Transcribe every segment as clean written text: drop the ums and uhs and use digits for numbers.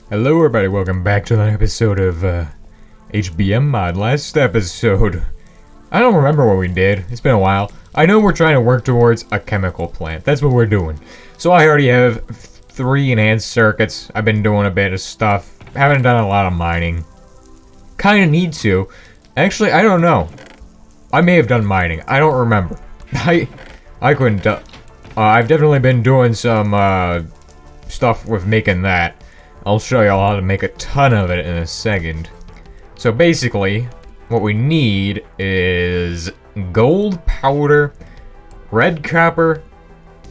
Hello everybody, welcome back to another episode of HBM Mod. Last episode, I don't remember what we did, it's been a while. I know we're trying to work towards a chemical plant, that's what we're doing. So I already have 3 enhanced circuits, I've been doing a bit of stuff, haven't done a lot of mining. Kinda need to. Actually, I don't know. I may have done mining, I don't remember. I couldn't I've definitely been doing some stuff with making that. I'll show y'all how to make a ton of it in a second. So basically, what we need is gold powder, red copper,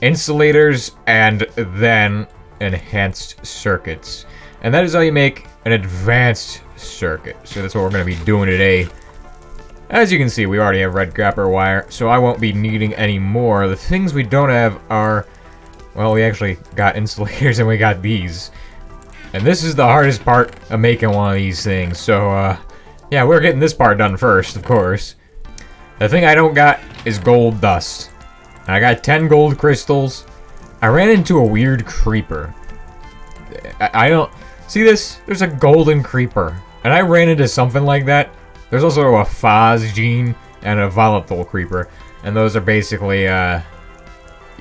insulators, and then enhanced circuits. And that is how you make an advanced circuit. So that's what we're going to be doing today. As you can see, we already have red copper wire, so I won't be needing any more. The things we don't have are, well, we actually got insulators and we got these. And this is the hardest part of making one of these things, so, yeah, we're getting this part done first, of course. The thing I don't got is gold dust. I got 10 gold crystals. I ran into a weird creeper. I don't... See this? There's a golden creeper. And I ran into something like that. There's also a phos gene and a volatile creeper. And those are basically,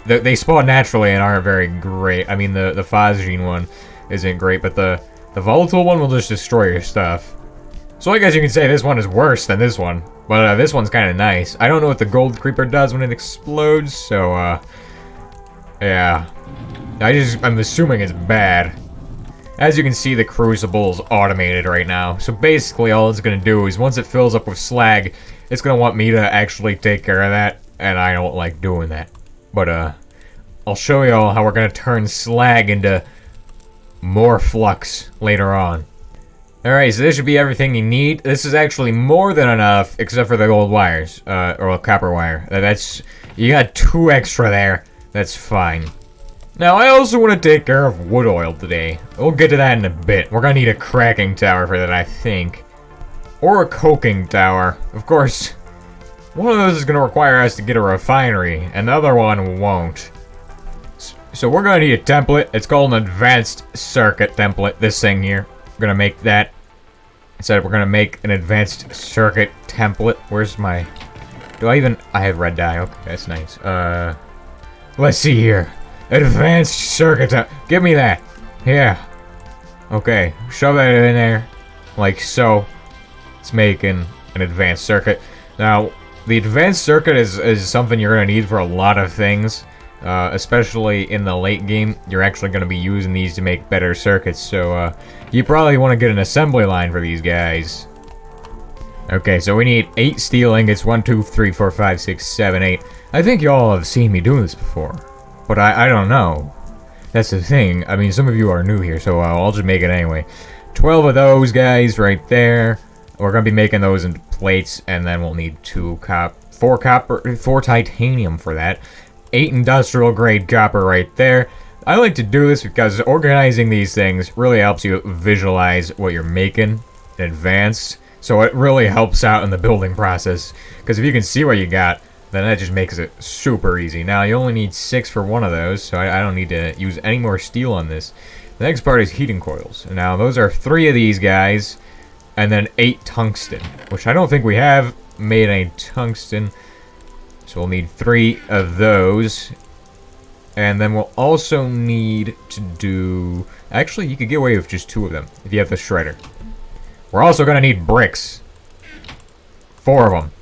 they spawn naturally and aren't very great. I mean, the phos gene one isn't great, but the volatile one will just destroy your stuff. So I guess you can say this one is worse than this one, but this one's kind of nice. I don't know what the gold creeper does when it explodes, so yeah. I'm assuming it's bad. As you can see, the crucible's automated right now, so basically all it's gonna do is once it fills up with slag, it's gonna want me to actually take care of that, and I don't like doing that. But I'll show y'all how we're gonna turn slag into more flux later on. Alright, so this should be everything you need. This is actually more than enough, except for the gold wires, or copper wire. You got 2 extra there. That's fine. Now, I also want to take care of wood oil today. We'll get to that in a bit. We're gonna need a cracking tower for that, I think. Or a coking tower. Of course, one of those is gonna require us to get a refinery, and the other one won't. So we're gonna need a template. It's called an advanced circuit template. This thing here. We're gonna make that. Instead, we're gonna make an advanced circuit template. Where's my... I have red dye. Okay, that's nice. Let's see here. Advanced circuit give me that. Yeah. Okay, shove that in there. Like so. It's making an advanced circuit. Now, the advanced circuit is something you're gonna need for a lot of things. Especially in the late game, you're actually going to be using these to make better circuits, so you probably want to get an assembly line for these guys. Okay, so we need 8 steel ingots, 1, 2, 3, 4, 5, 6, 7, 8. I think y'all have seen me doing this before, but I don't know. That's the thing, I mean, some of you are new here, so I'll just make it anyway. 12 of those guys right there. We're going to be making those into plates, and then we'll need 4 titanium for that. 8 industrial grade copper right there. I like to do this because organizing these things really helps you visualize what you're making in advance. So it really helps out in the building process. Because if you can see what you got, then that just makes it super easy. Now you only need 6 for one of those, so I don't need to use any more steel on this. The next part is heating coils. Now those are 3 of these guys, and then 8 tungsten, which I don't think we have made any tungsten. So we'll need 3 of those. And then we'll also need to do... Actually, you could get away with just 2 of them if you have the shredder. We're also going to need bricks. 4 of them.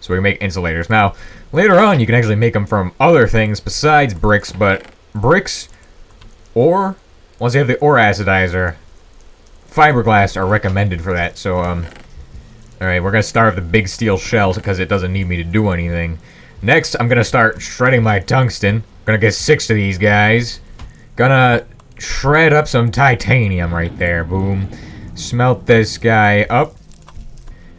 So we can make insulators. Now, later on, you can actually make them from other things besides bricks, but bricks or, once you have the ore acidizer, fiberglass are recommended for that. So, alright, we're going to start with the big steel shells because it doesn't need me to do anything. Next, I'm going to start shredding my tungsten. Going to get 6 of these guys. Gonna shred up some titanium right there. Boom. Smelt this guy up.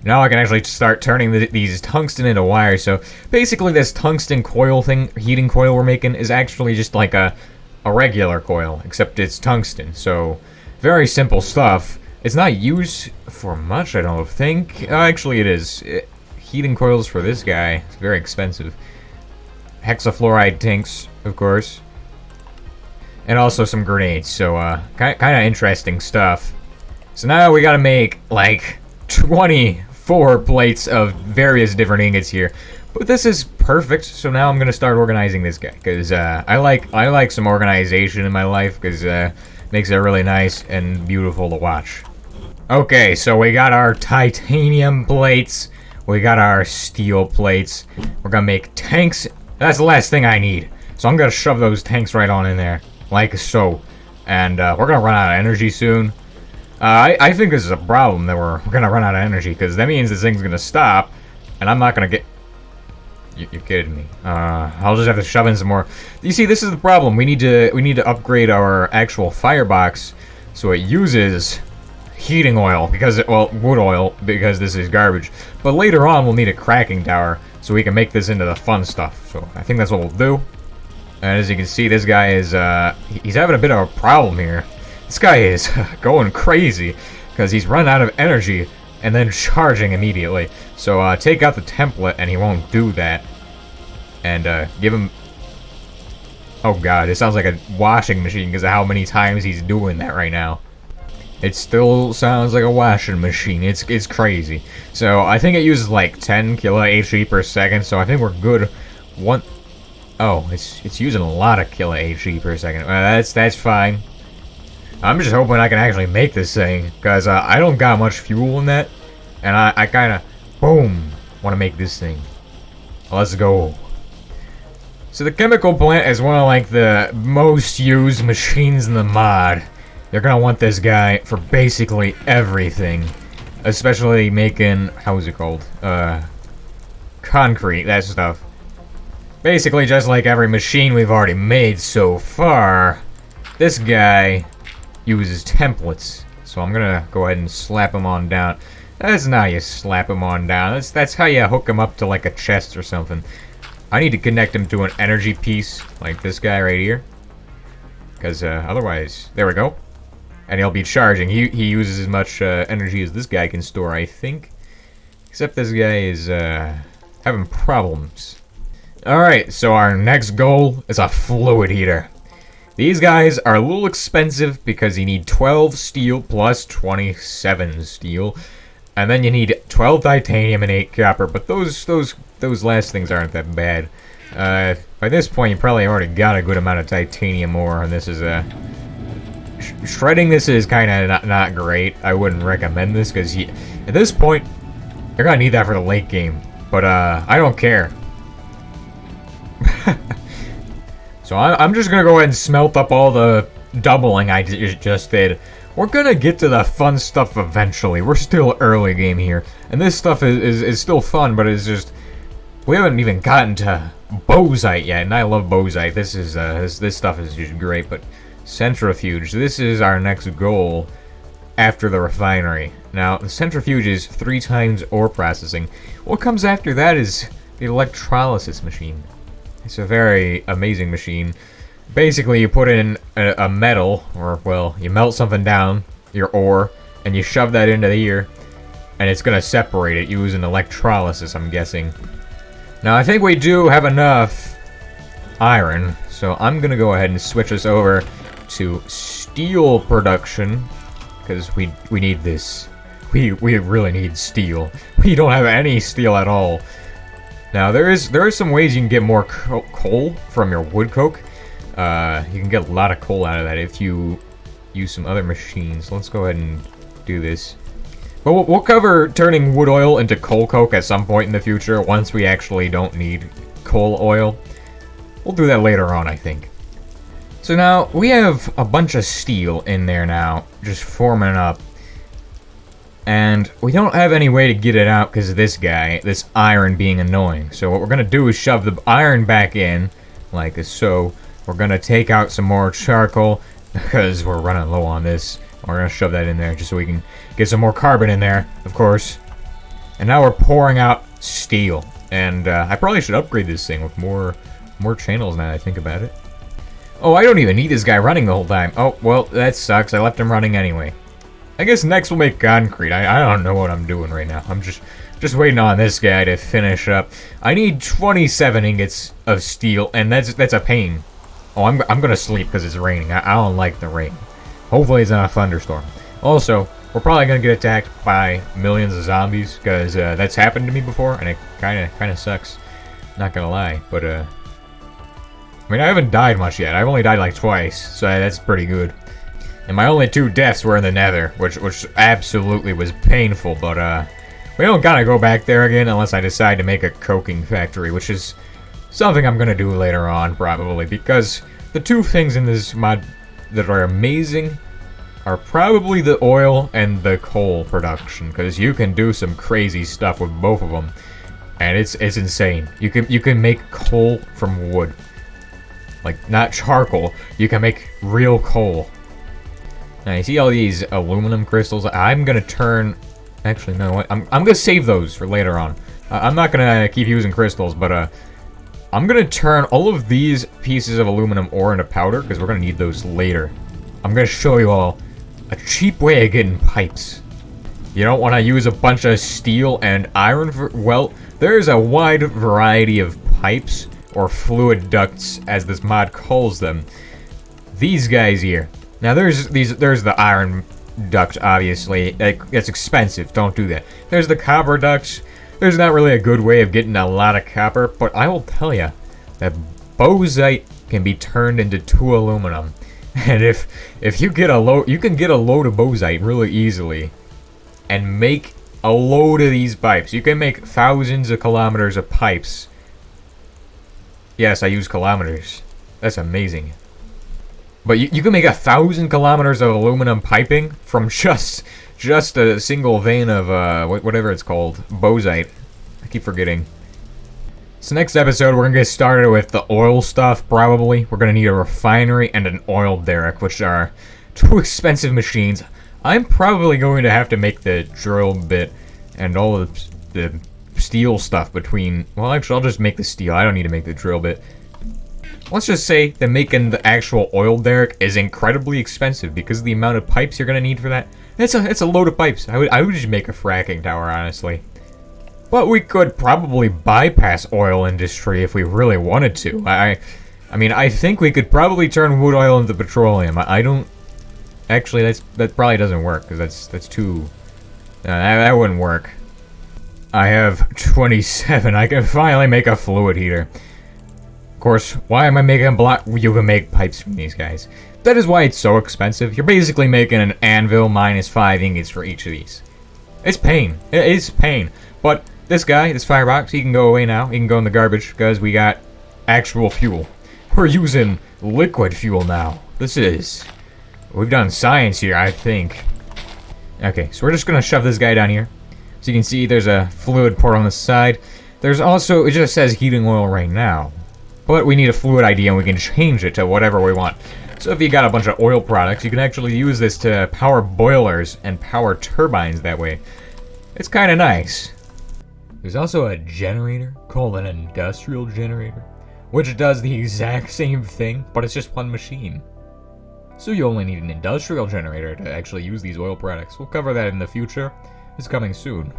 Now I can actually start turning these tungsten into wire. So basically this tungsten coil thing, heating coil we're making, is actually just like a regular coil, except it's tungsten. So very simple stuff. It's not used for much, I don't think. Actually, it is. Heating coils for this guy. It's very expensive. Hexafluoride tanks, of course. and also some grenades. So, kind of interesting stuff. So now we gotta make, like, 24 plates of various different ingots here. But this is perfect, so now I'm gonna start organizing this guy. Because, I like some organization in my life, because, makes it really nice and beautiful to watch. Okay, so we got our titanium plates. We got our steel plates. We're gonna make tanks. That's the last thing I need. So I'm gonna shove those tanks right on in there. Like so. And we're gonna run out of energy soon. I think this is a problem that we're gonna run out of energy, because that means this thing's gonna stop, and I'm not gonna get... You're kidding me. I'll just have to shove in some more. You see, this is the problem. We need to upgrade our actual firebox so it uses heating oil, because wood oil, because this is garbage. But later on, we'll need a cracking tower so we can make this into the fun stuff. So I think that's what we'll do. And as you can see, this guy is he's having a bit of a problem here. This guy is going crazy because he's run out of energy and then charging immediately. So take out the template and he won't do that. And give him... Oh god, it sounds like a washing machine because of how many times he's doing that right now. It still sounds like a washing machine. It's crazy. So I think it uses like 10 kilo HP per second. So I think we're good. Oh, it's using a lot of kilo HP per second. That's fine. I'm just hoping I can actually make this thing, because I don't got much fuel in that, and I kind of, boom, want to make this thing. Let's go. So the chemical plant is one of like the most used machines in the mod. They're gonna want this guy for basically everything, especially making, how is it called? Concrete, that stuff. Basically, just like every machine we've already made so far, this guy uses templates. So I'm gonna go ahead and slap him on down. That's not how you slap him on down. That's how you hook him up to like a chest or something. I need to connect him to an energy piece, like this guy right here. Because otherwise, there we go. And he'll be charging. He uses as much energy as this guy can store, I think. Except this guy is having problems. Alright, so our next goal is a fluid heater. These guys are a little expensive because you need 12 steel plus 27 steel. And then you need 12 titanium and 8 copper, but those last things aren't that bad. By this point, you probably already got a good amount of titanium ore, and this is shredding this is kind of not great. I wouldn't recommend this, because at this point, you're going to need that for the late game. But I don't care. So I'm just gonna go ahead and smelt up all the doubling I just did. We're gonna get to the fun stuff eventually. We're still early game here, and this stuff is still fun, but it's just we haven't even gotten to bozite yet, and I love bozite. This is this stuff is just great. But centrifuge, this is our next goal after the refinery. Now the centrifuge is 3 times ore processing. What comes after that is the electrolysis machine. It's a very amazing machine. Basically, you put in a metal, or, well, you melt something down, your ore, and you shove that into here, and it's going to separate it using electrolysis, I'm guessing. Now, I think we do have enough iron, so I'm going to go ahead and switch us over to steel production, because we need this. We really need steel. We don't have any steel at all. Now, there are some ways you can get more coal from your wood coke. You can get a lot of coal out of that if you use some other machines. Let's go ahead and do this. But we'll cover turning wood oil into coal coke at some point in the future, once we actually don't need coal oil. We'll do that later on, I think. So now, we have a bunch of steel in there now, just forming up. And we don't have any way to get it out because of this guy, this iron being annoying. So what we're going to do is shove the iron back in, like so. We're going to take out some more charcoal, because we're running low on this. We're going to shove that in there just so we can get some more carbon in there, of course. And now we're pouring out steel. And I probably should upgrade this thing with more channels now that I think about it. Oh, I don't even need this guy running the whole time. Oh, well, that sucks. I left him running anyway. I guess next we'll make concrete. I don't know what I'm doing right now. I'm just waiting on this guy to finish up. I need 27 ingots of steel, and that's a pain. Oh, I'm gonna sleep because it's raining. I don't like the rain. Hopefully it's not a thunderstorm. Also, we're probably gonna get attacked by millions of zombies because that's happened to me before, and it kind of sucks. Not gonna lie, but I mean, I haven't died much yet. I've only died like twice, so that's pretty good. And my only 2 deaths were in the Nether, which absolutely was painful. But we don't gotta go back there again unless I decide to make a coking factory, which is something I'm gonna do later on probably, because the 2 things in this mod that are amazing are probably the oil and the coal production, because you can do some crazy stuff with both of them, and it's insane. You can make coal from wood, like not charcoal. You can make real coal. Now you see all these aluminum crystals. I'm gonna turn. Actually, no. What? I'm gonna save those for later on. I'm not gonna keep using crystals, but I'm gonna turn all of these pieces of aluminum ore into powder because we're gonna need those later. I'm gonna show you all a cheap way of getting pipes. You don't want to use a bunch of steel and iron for, well, there's a wide variety of pipes, or fluid ducts as this mod calls them. These guys here. Now there's the iron duct, obviously. It's expensive, don't do that. There's the copper ducts. There's not really a good way of getting a lot of copper, but I will tell you that bozite can be turned into 2 aluminum. And if you get a load, you can get a load of bozite really easily and make a load of these pipes. You can make thousands of kilometers of pipes. Yes, I use kilometers. That's amazing. But you can make 1,000 kilometers of aluminum piping from just a single vein of whatever it's called, bozite. I keep forgetting. So next episode, we're gonna get started with the oil stuff, probably. We're gonna need a refinery and an oil derrick, which are 2 expensive machines. I'm probably going to have to make the drill bit and all of the steel stuff between... Well, actually, I'll just make the steel. I don't need to make the drill bit. Let's just say that making the actual oil derrick is incredibly expensive because of the amount of pipes you're gonna need for that. It's a load of pipes. I would just make a fracking tower, honestly. But we could probably bypass oil industry if we really wanted to. I mean, I think we could probably turn wood oil into petroleum. I don't... Actually, that probably doesn't work, because that's too... that wouldn't work. I have 27. I can finally make a fluid heater. Of course, why am I making a block? You can make pipes from these guys. That is why it's so expensive. You're basically making an anvil minus 5 ingots for each of these. It's pain. It is pain. But... this guy, this firebox, he can go away now. He can go in the garbage because we got actual fuel. We're using liquid fuel now. We've done science here, I think. Okay, so we're just gonna shove this guy down here. So you can see there's a fluid port on the side. There's also, it just says heating oil right now. But we need a fluid ID and we can change it to whatever we want. So if you got a bunch of oil products, you can actually use this to power boilers and power turbines that way. It's kind of nice. There's also a generator called an industrial generator, which does the exact same thing, but it's just one machine. So you only need an industrial generator to actually use these oil products. We'll cover that in the future. It's coming soon.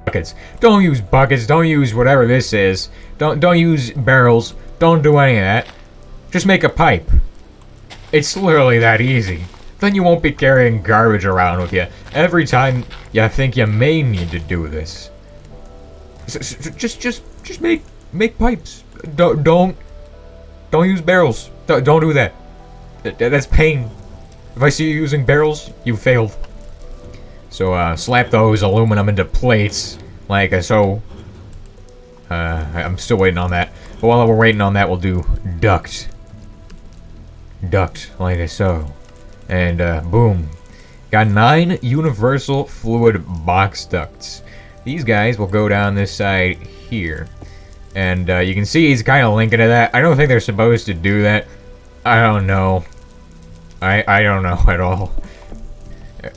Buckets. Don't use buckets. Don't use whatever this is. Don't use barrels. Don't do any of that. Just make a pipe. It's literally that easy. Then you won't be carrying garbage around with you every time you think you may need to do this. Just make pipes. Don't use barrels. Don't do that. That's pain. If I see you using barrels, you failed. So slap those aluminum into plates like so. I'm still waiting on that. But while we're waiting on that, we'll do duct like so, and boom, got 9 universal fluid box ducts. These guys will go down this side here. And you can see he's kind of linking to that. I don't think they're supposed to do that. I don't know. I don't know at all.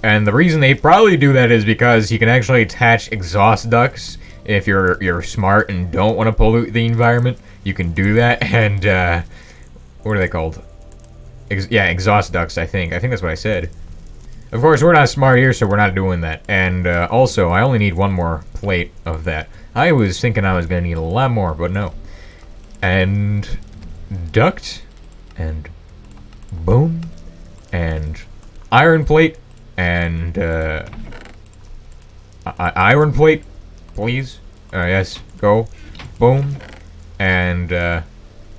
And the reason they probably do that is because you can actually attach exhaust ducts. If you're smart and don't want to pollute the environment, you can do that. And what are they called? Yeah, exhaust ducts, I think. I think that's what I said. Of course, we're not smart here, so we're not doing that. And also, I only need 1 more plate of that. I was thinking I was going to need a lot more, but no. And duct? and boom, and iron plate, and iron plate, please. Yes, go, boom, and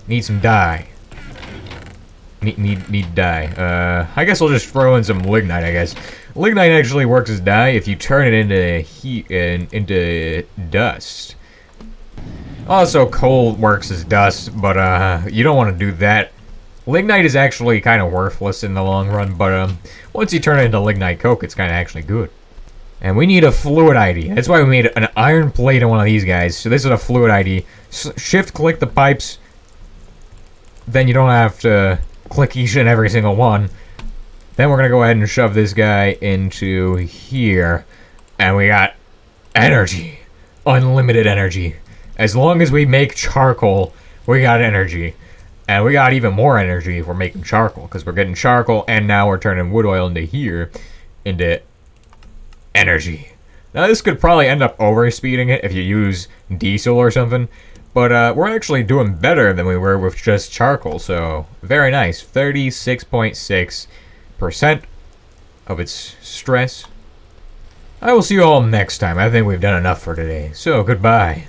need some dye. Need dye. I guess I'll just throw in some lignite. I guess lignite actually works as dye if you turn it into heat and into dust. Also, coal works as dust, but you don't want to do that. Lignite is actually kind of worthless in the long run, but once you turn it into lignite coke, it's kind of actually good. And we need a fluid ID. That's why we made an iron plate on one of these guys. So this is a fluid ID. Shift click the pipes. Then you don't have to click each and every single one. Then we're going to go ahead and shove this guy into here. And we got energy. Unlimited energy. As long as we make charcoal, we got energy. And we got even more energy if we're making charcoal. Because we're getting charcoal and now we're turning wood oil into here. Into energy. Now this could probably end up overspeeding it if you use diesel or something. But we're actually doing better than we were with just charcoal, so very nice. 36.6% of its stress. I will see you all next time. I think we've done enough for today, so goodbye.